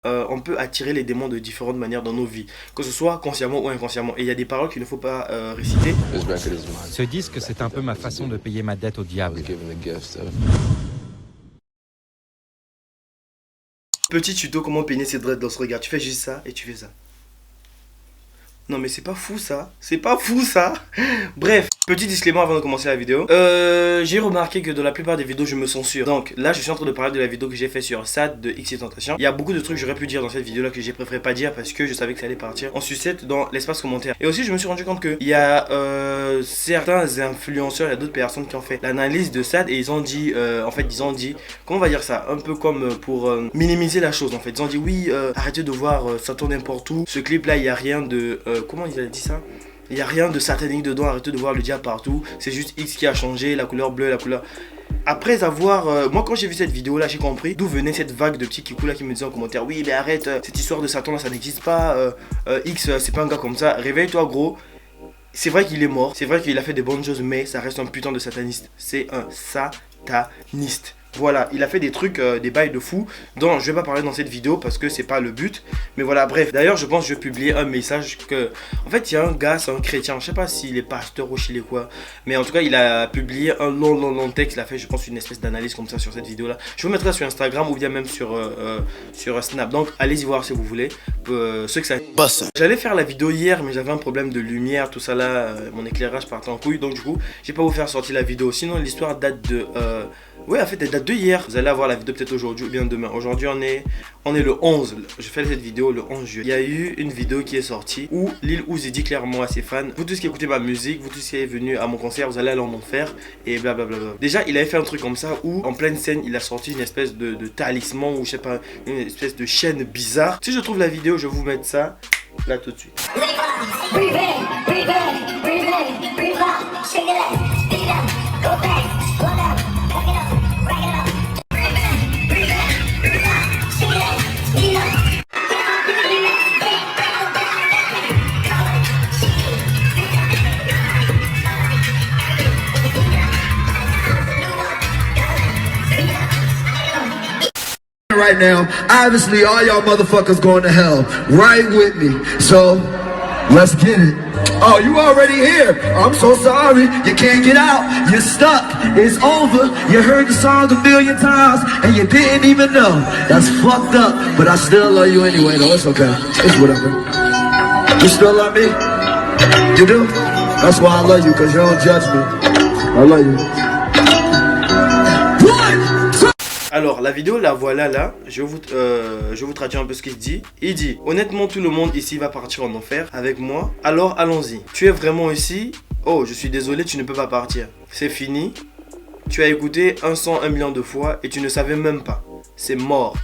on peut attirer les démons de différentes manières dans nos vies, que ce soit consciemment ou inconsciemment. Et il y a des paroles qu'il ne faut pas réciter. Ce disque, c'est un peu ma façon de payer ma dette au diable. Petit tuto comment peigner ses dreadlocks. Regarde, tu fais juste ça et tu fais ça. Non mais c'est pas fou ça. C'est pas fou ça. Bref, petit disclaimer avant de commencer la vidéo. J'ai remarqué que dans la plupart des vidéos je me censure. Donc là je suis en train de parler de la vidéo que j'ai fait sur Sad de XXXTentacion. Il y a beaucoup de trucs que j'aurais pu dire dans cette vidéo là que j'ai préféré pas dire parce que je savais que ça allait partir en sucette dans l'espace commentaire. Et aussi je me suis rendu compte que il y a certains influenceurs, il y a d'autres personnes qui ont fait l'analyse de Sad et ils ont dit, en fait ils ont dit, comment on va dire ça, un peu comme pour minimiser la chose en fait. Ils ont dit oui, arrêtez de voir ça tourne n'importe où. Ce clip là il y a rien de comment il a dit ça? Il n'y a rien de satanique dedans, arrêtez de voir le diable partout. C'est juste X qui a changé, la couleur bleue, la couleur... Après avoir... moi quand j'ai vu cette vidéo là, j'ai compris d'où venait cette vague de petits kikous là qui me disaient en commentaire: oui mais arrête, cette histoire de Satan là ça n'existe pas, X c'est pas un gars comme ça, réveille-toi gros. C'est vrai qu'il est mort, c'est vrai qu'il a fait des bonnes choses, mais ça reste un putain de sataniste. C'est un sataniste. Voilà, il a fait des trucs, des bails de fou dont je vais pas parler dans cette vidéo parce que c'est pas le but. Mais voilà, bref. D'ailleurs, je pense que je vais publier un message que... En fait, il y a un gars, c'est un chrétien. Je sais pas s'il est pasteur ou s'il est quoi. Mais en tout cas, il a publié un long texte. Il a fait, je pense, une espèce d'analyse comme ça sur cette vidéo-là. Je vous mettrai sur Instagram ou bien même sur Snap. Donc, allez-y voir si vous voulez. Ceux que ça... J'allais faire la vidéo hier, mais j'avais un problème de lumière, tout ça là. Mon éclairage partait en couille. Donc, du coup, j'ai pas vous faire sortir la vidéo. Sinon, l'histoire date de... ouais, en fait, elle date de hier. Vous allez avoir la vidéo peut-être aujourd'hui ou bien demain. Aujourd'hui, on est le 11. Je fais cette vidéo le 11 juillet. Il y a eu une vidéo qui est sortie où Lil Uzi dit clairement à ses fans: vous tous qui écoutez ma musique, vous tous qui êtes venus à mon concert, vous allez aller en enfer et blablabla. Déjà, il avait fait un truc comme ça où en pleine scène, il a sorti une espèce de talisman ou je sais pas, une espèce de chaîne bizarre. Si je trouve la vidéo, je vais vous mettre ça là tout de suite. Right now, obviously all y'all motherfuckers going to hell right with me, so let's get it. Oh, you already here. I'm so sorry, you can't get out, you're stuck, it's over. You heard the song a million times and you didn't even know. That's fucked up, but I still love you anyway though. It's okay, it's whatever. You still love me? You do? That's why I love you, cause you don't judge me. I love you. Alors la vidéo la voilà là, je vous traduis un peu ce qu'il dit. Il dit: honnêtement tout le monde ici va partir en enfer avec moi, alors allons-y. Tu es vraiment ici? Oh je suis désolé, tu ne peux pas partir. C'est fini. Tu as écouté un son 1 million de fois et tu ne savais même pas. C'est mort.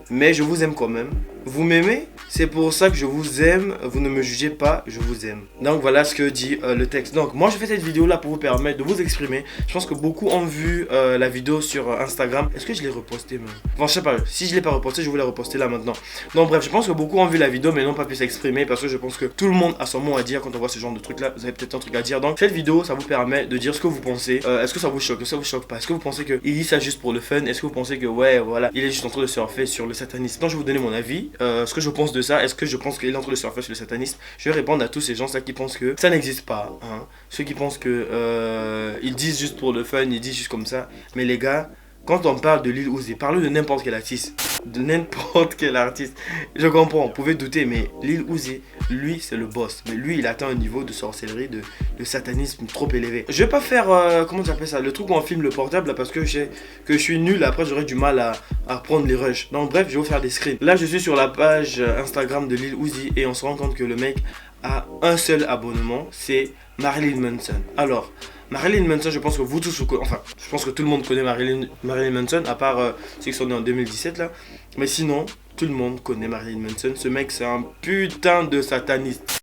Mais je vous aime quand même. Vous m'aimez? C'est pour ça que je vous aime. Vous ne me jugez pas, je vous aime. Donc voilà ce que dit le texte. Donc moi je fais cette vidéo là pour vous permettre de vous exprimer. Je pense que beaucoup ont vu la vidéo sur Instagram. Est-ce que je l'ai reposté même? Enfin je sais pas, si je l'ai pas reposté, je vais la reposter là maintenant. Donc bref, je pense que beaucoup ont vu la vidéo mais n'ont pas pu s'exprimer parce que je pense que tout le monde a son mot à dire quand on voit ce genre de truc là. Vous avez peut-être un truc à dire. Donc cette vidéo ça vous permet de dire ce que vous pensez. Est-ce que ça vous choque? Est-ce que ça vous choque pas? Est-ce que vous pensez qu'il dit ça juste pour le fun? Est-ce que vous pensez que ouais voilà, il est juste en train de surfer sur le satanisme? Donc je vais vous donner mon avis. Ce que je pense de ça. Est-ce que je pense qu'il est en train de surfer sur le satanisme? Je vais répondre à tous ces gens là qui pensent que ça n'existe pas, hein. Ceux qui pensent que ils disent juste pour le fun, ils disent juste comme ça. Mais les gars, quand on parle de Lil Uzi, parlez de n'importe quel artiste. De n'importe quel artiste. Je comprends, vous pouvez douter, mais Lil Uzi, lui, c'est le boss. Mais lui, il atteint un niveau de sorcellerie, de satanisme trop élevé. Je vais pas faire, comment j'appelle ça, le truc où on filme le portable, là, parce que je suis nul. Après, j'aurais du mal à prendre les rushs. Donc, bref, je vais vous faire des screens. Là, je suis sur la page Instagram de Lil Uzi et on se rend compte que le mec a un seul abonnement, c'est Marilyn Manson. Alors, Marilyn Manson, je pense que vous tous, enfin, je pense que tout le monde connaît Marilyn Manson, à part ceux qui sont nés en 2017 là. Mais sinon, tout le monde connaît Marilyn Manson. Ce mec, c'est un putain de sataniste.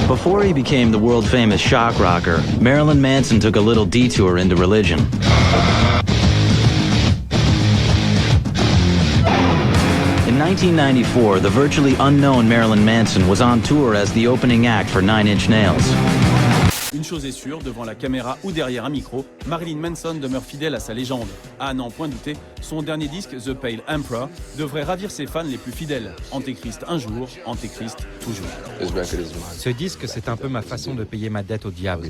Before he became the world famous shock rocker, Marilyn Manson took a little detour into religion. In 1994, the virtually unknown Marilyn Manson was on tour as the opening act for Nine Inch Nails. Une chose est sûre, devant la caméra ou derrière un micro, Marilyn Manson demeure fidèle à sa légende. À n'en point douter, son dernier disque, The Pale Emperor, devrait ravir ses fans les plus fidèles. Antéchrist un jour, Antéchrist toujours. Ce disque, c'est un peu ma façon de payer ma dette au diable.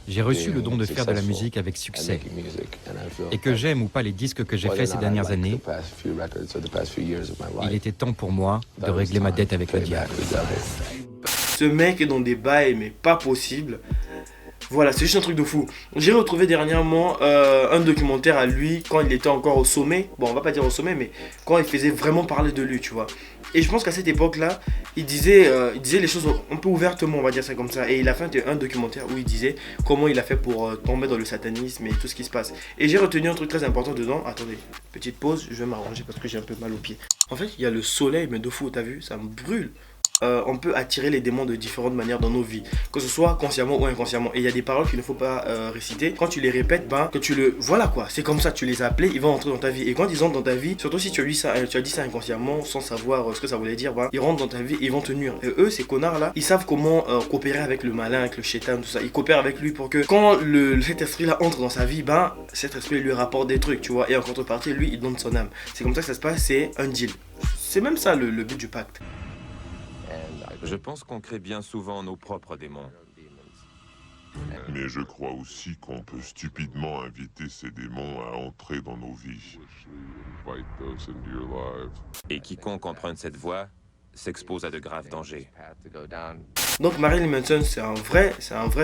J'ai reçu le don de faire de la musique avec succès. Et que j'aime ou pas les disques que j'ai faits ces dernières années, il était temps pour moi de régler ma dette avec le diable. Ce mec est dans des bails, mais pas possible. Voilà, c'est juste un truc de fou. J'ai retrouvé dernièrement un documentaire à lui quand il était encore au sommet. Bon, on va pas dire au sommet, mais quand il faisait vraiment parler de lui, tu vois. Et je pense qu'à cette époque-là, il disait les choses un peu ouvertement, on va dire ça comme ça. Et il a fait un documentaire où il disait comment il a fait pour tomber dans le satanisme et tout ce qui se passe. Et j'ai retenu un truc très important dedans. Attendez, petite pause, je vais m'arranger parce que j'ai un peu mal aux pieds. En fait, il y a le soleil, mais de fou, t'as vu, ça me brûle. On peut attirer les démons de différentes manières dans nos vies, que ce soit consciemment ou inconsciemment. Et il y a des paroles qu'il ne faut pas réciter. Quand tu les répètes, que tu le... Voilà quoi, c'est comme ça, tu les as appelés, ils vont entrer dans ta vie. Et quand ils entrent dans ta vie, surtout si tu as dit ça inconsciemment, sans savoir ce que ça voulait dire, ils rentrent dans ta vie et ils vont te nuire. Et eux, ces connards-là, ils savent comment coopérer avec le malin, avec le shaitan, tout ça. Ils coopèrent avec lui pour que quand cet esprit-là entre dans sa vie, cet esprit lui rapporte des trucs, tu vois. Et en contrepartie, lui, il donne son âme. C'est comme ça que ça se passe, c'est un deal. C'est même ça le but du pacte. Je pense qu'on crée bien souvent nos propres démons. Mais je crois aussi qu'on peut stupidement inviter ces démons à entrer dans nos vies. Et quiconque emprunte cette voie s'expose à de graves dangers. Donc Marilyn Manson, c'est un vrai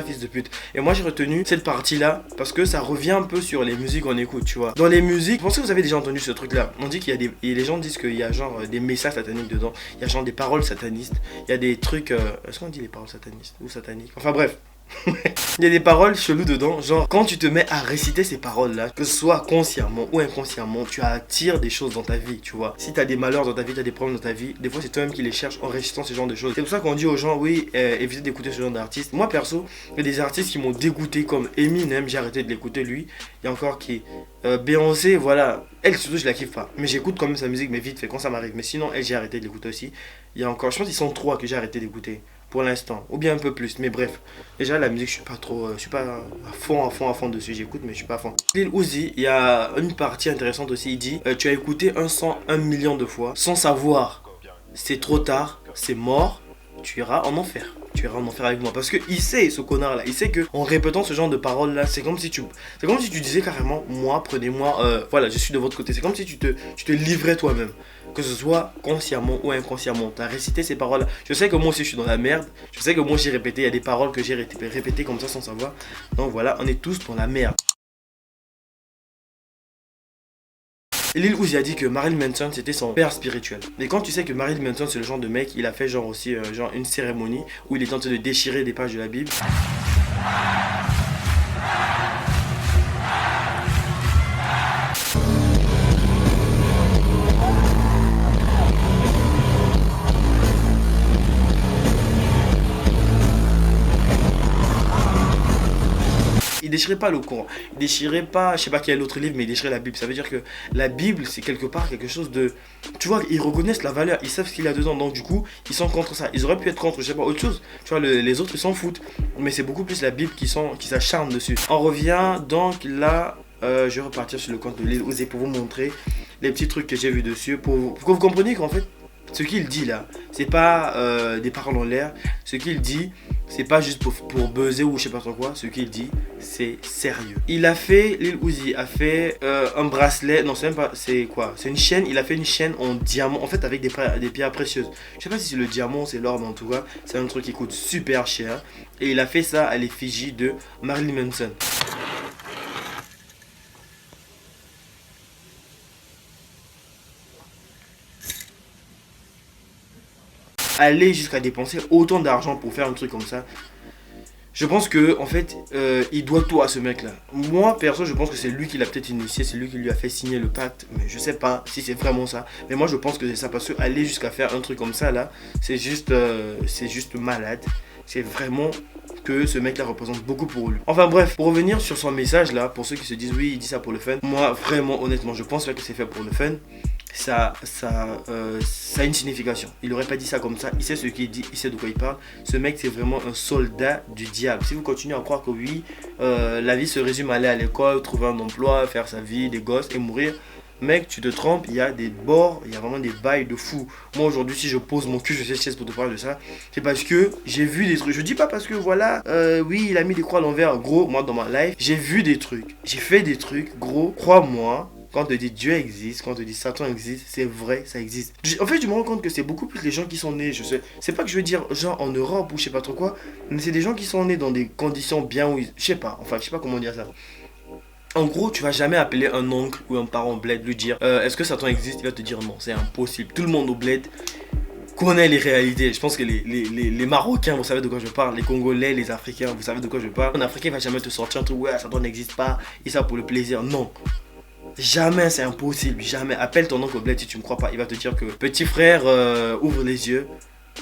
fils de pute. Et moi j'ai retenu cette partie-là parce que ça revient un peu sur les musiques qu'on écoute, tu vois. Dans les musiques, je pense que vous avez déjà entendu ce truc-là. On dit qu'il y a les gens disent qu'il y a genre des messages sataniques dedans. Il y a genre des paroles satanistes. Il y a des trucs... Est-ce qu'on dit les paroles satanistes ou sataniques? Enfin bref. Il y a des paroles cheloues dedans, genre quand tu te mets à réciter ces paroles là, que ce soit consciemment ou inconsciemment, tu attires des choses dans ta vie, tu vois. Si tu as des malheurs dans ta vie, tu as des problèmes dans ta vie, des fois c'est toi-même qui les cherches en récitant ce genre de choses. C'est pour ça qu'on dit aux gens, oui, évitez d'écouter ce genre d'artistes. Moi perso, il y a des artistes qui m'ont dégoûté comme Eminem, j'ai arrêté de l'écouter lui. Il y a encore qui Beyoncé, voilà, elle surtout je la kiffe pas, mais j'écoute quand même sa musique, mais vite fait quand ça m'arrive. Mais sinon elle, j'ai arrêté de l'écouter aussi. Il y a encore, je pense qu'ils sont 3 que j'ai arrêté d'écouter pour l'instant, ou bien un peu plus, mais bref. Déjà la musique je suis pas à fond dessus, j'écoute mais je suis pas à fond. Lil Uzi, il y a une partie intéressante aussi, il dit tu as écouté un son 1 million de fois sans savoir, c'est trop tard, c'est mort, tu iras en enfer. Tu iras en enfer avec moi. Parce que il sait, ce connard là, il sait que en répétant ce genre de paroles là, c'est comme si tu disais carrément, moi, prenez-moi, voilà, je suis de votre côté. C'est comme si tu te livrais toi-même. Que ce soit consciemment ou inconsciemment. Tu as récité ces paroles là. Je sais que moi aussi je suis dans la merde. Je sais que moi j'ai répété, il y a des paroles que j'ai répétées comme ça sans savoir. Donc voilà, on est tous dans la merde. Lil Uzi a dit que Marilyn Manson c'était son père spirituel. Et quand tu sais que Marilyn Manson c'est le genre de mec, il a fait genre aussi genre une cérémonie où il est en train de déchirer des pages de la Bible. Il déchirait pas le Coran, il déchirait pas, je sais pas quel autre livre, mais il déchirait la Bible. Ça veut dire que la Bible, c'est quelque part quelque chose de... Tu vois, ils reconnaissent la valeur, ils savent ce qu'il y a dedans, donc du coup, ils sont contre ça. Ils auraient pu être contre, je sais pas, autre chose. Tu vois, les autres, ils s'en foutent. Mais c'est beaucoup plus la Bible qui s'acharne dessus. On revient, donc là, je vais repartir sur le compte de Lil Uzi pour vous montrer les petits trucs que j'ai vus dessus, pour que vous compreniez qu'en fait, ce qu'il dit là, c'est pas des paroles en l'air. Ce qu'il dit, c'est pas juste pour buzzer ou je sais pas trop quoi. Ce qu'il dit, c'est sérieux. Lil Uzi a fait un bracelet. Non, c'est même pas. C'est quoi? C'est une chaîne. Il a fait une chaîne en diamant. En fait, avec des pierres précieuses. Je sais pas si c'est le diamant, c'est l'or, mais en tout cas, c'est un truc qui coûte super cher. Et il a fait ça à l'effigie de Marilyn Manson. Aller jusqu'à dépenser autant d'argent pour faire un truc comme ça, je pense que en fait il doit tout à ce mec là. Moi perso je pense que c'est lui qui l'a peut-être initié, c'est lui qui lui a fait signer le pacte, mais je sais pas si c'est vraiment ça, mais moi je pense que c'est ça, parce que aller jusqu'à faire un truc comme ça là, c'est juste malade. C'est vraiment que ce mec là représente beaucoup pour lui. Enfin bref, pour revenir sur son message là, pour ceux qui se disent oui il dit ça pour le fun, moi vraiment honnêtement je pense que c'est fait pour le fun. ça a une signification. Il n'aurait pas dit ça comme ça. Il sait ce qu'il dit, il sait de quoi il parle. Ce mec, c'est vraiment un soldat du diable. Si vous continuez à croire que oui, la vie se résume à aller à l'école, trouver un emploi, faire sa vie, des gosses et mourir, mec, tu te trompes. Il y a des bords, il y a vraiment des bails de fou. Moi, aujourd'hui, si je pose mon cul sur cette chaise pour te parler de ça, c'est parce que j'ai vu des trucs. Je dis pas parce que voilà, oui, il a mis des croix à l'envers. Gros, moi, dans ma life, j'ai vu des trucs. J'ai fait des trucs. Gros, crois-moi. Quand on te dit Dieu existe, quand on te dit Satan existe, c'est vrai, ça existe. En fait, je me rends compte que c'est beaucoup plus les gens qui sont nés, je sais, c'est pas que je veux dire genre en Europe ou je sais pas trop quoi, mais c'est des gens qui sont nés dans des conditions bien où je sais pas, enfin, je sais pas comment dire ça. En gros, tu vas jamais appeler un oncle ou un parent au bled, lui dire est-ce que Satan existe? Il va te dire non, c'est impossible. Tout le monde au bled connaît les réalités. Je pense que les Marocains, vous savez de quoi je parle. Les Congolais, les Africains, vous savez de quoi je parle. Un Africain va jamais te sortir un truc, ouais, Satan n'existe pas, et ça pour le plaisir. Non. Jamais, c'est impossible, jamais. Appelle ton oncle au bled si tu me crois pas. Il va te dire que petit frère, ouvre les yeux.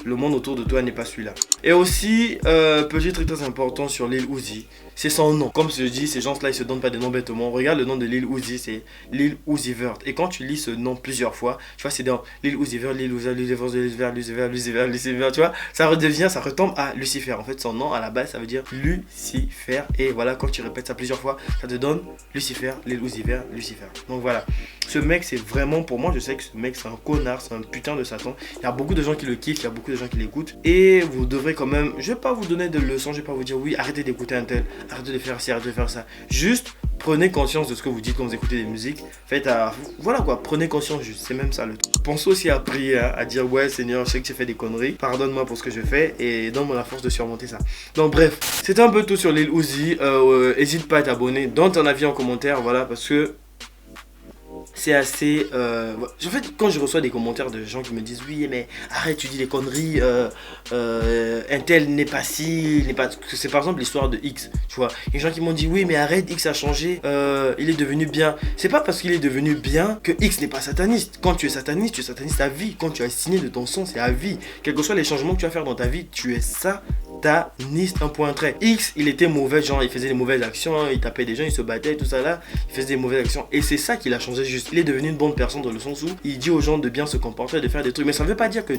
Le monde autour de toi n'est pas celui-là. Et aussi, petit truc très important sur Lil Uzi, c'est son nom. Comme je dis, ces gens-là, ils se donnent pas des noms bêtement. Regarde le nom de Lil Uzi, c'est Lil Uzi Vert. Et quand tu lis ce nom plusieurs fois, tu vois, c'est dans Lil Uzi Vert, Lil Uzi Vert, Lil Uzi Vert, Lil Uzi Vert, Lil Uzi Vert, Lil Uzi Vert, Lil Uzi Vert, tu vois, ça redevient, ça retombe à Lucifer. En fait, son nom à la base, ça veut dire Lucifer. Et voilà, quand tu répètes ça plusieurs fois, ça te donne Lucifer, Lil Uzi Vert, Lucifer. Donc voilà. Ce mec, c'est vraiment, pour moi, je sais que ce mec, c'est un connard, c'est un putain de Satan. Il y a beaucoup de gens qui le kiffent, il y a beaucoup de gens qui l'écoutent. Et vous devrez quand même, je vais pas vous donner de leçons, je vais pas vous dire oui, arrêtez d'écouter un tel, arrêtez de faire ci, arrêtez de faire ça. Juste, prenez conscience de ce que vous dites quand vous écoutez des musiques. Faites voilà quoi, prenez conscience juste, c'est même ça le truc. Pensez aussi à prier, à dire ouais Seigneur, je sais que j'ai fait des conneries, pardonne-moi pour ce que je fais et donne-moi la force de surmonter ça. Donc bref, c'était un peu tout sur Lil Uzi. N'hésite pas à t'abonner, donne ton avis en commentaire, voilà, parce que c'est assez... En fait, quand je reçois des commentaires de gens qui me disent oui, mais arrête, tu dis des conneries, un tel n'est pas si, n'est pas... C'est par exemple l'histoire de X, tu vois. Il y a des gens qui m'ont dit oui, mais arrête, X a changé, il est devenu bien. C'est pas parce qu'il est devenu bien que X n'est pas sataniste. Quand tu es sataniste à vie. Quand tu as signé de ton sang, c'est à vie. Quels que soient les changements que tu vas faire dans ta vie, tu es sataniste, un point trait. X, il était mauvais, genre il faisait des mauvaises actions, il tapait des gens, il se battait, tout ça là, il faisait des mauvaises actions. Et c'est ça qui l'a changé juste. Il est devenu une bonne personne dans le sens où il dit aux gens de bien se comporter, de faire des trucs. Mais ça ne veut pas dire que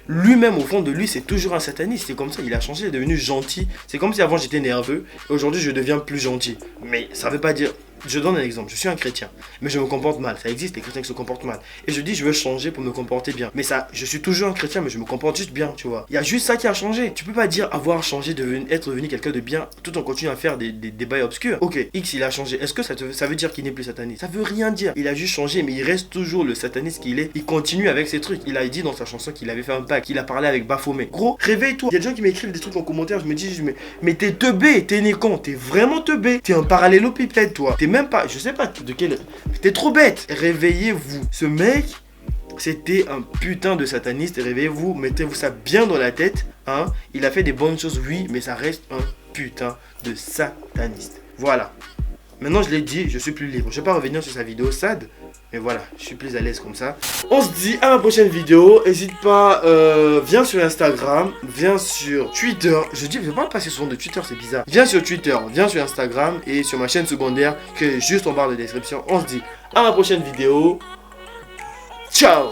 lui-même, au fond de lui, c'est toujours un sataniste. C'est comme ça, il a changé, il est devenu gentil. C'est comme si avant j'étais nerveux, et aujourd'hui je deviens plus gentil. Mais ça ne veut pas dire... Je donne un exemple, je suis un chrétien, mais je me comporte mal. Ça existe, les chrétiens qui se comportent mal. Et je dis, je veux changer pour me comporter bien. Mais ça, je suis toujours un chrétien, mais je me comporte juste bien, tu vois. Il y a juste ça qui a changé. Tu peux pas dire avoir changé, être devenu quelqu'un de bien, tout en continuant à faire des bails obscurs. Ok, X, il a changé. Est-ce que ça veut dire qu'il n'est plus sataniste? Ça veut rien dire. Il a juste changé, mais il reste toujours le sataniste qu'il est. Il continue avec ses trucs. Il a dit dans sa chanson qu'il avait fait un pacte, qu'il a parlé avec Baphomet. Gros, réveille-toi. Il y a des gens qui m'écrivent des trucs en commentaire, je me dis, mais t'es teubé, t'es né con, t'es vraiment teubé. T'es un parallélopipède, toi. T'es même pas, je sais pas de quel... T'es trop bête. Réveillez-vous. Ce mec, c'était un putain de sataniste. Réveillez-vous, mettez-vous ça bien dans la tête. Hein. Il a fait des bonnes choses, oui, mais ça reste un putain de sataniste. Voilà. Maintenant, je l'ai dit, je suis plus libre. Je vais pas revenir sur sa vidéo sad, mais voilà, je suis plus à l'aise comme ça. On se dit à ma prochaine vidéo. N'hésite pas, viens sur Instagram, viens sur Twitter. Je vais pas passer souvent de Twitter, c'est bizarre. Viens sur Twitter, viens sur Instagram et sur ma chaîne secondaire qui est juste en barre de description. On se dit à ma prochaine vidéo. Ciao.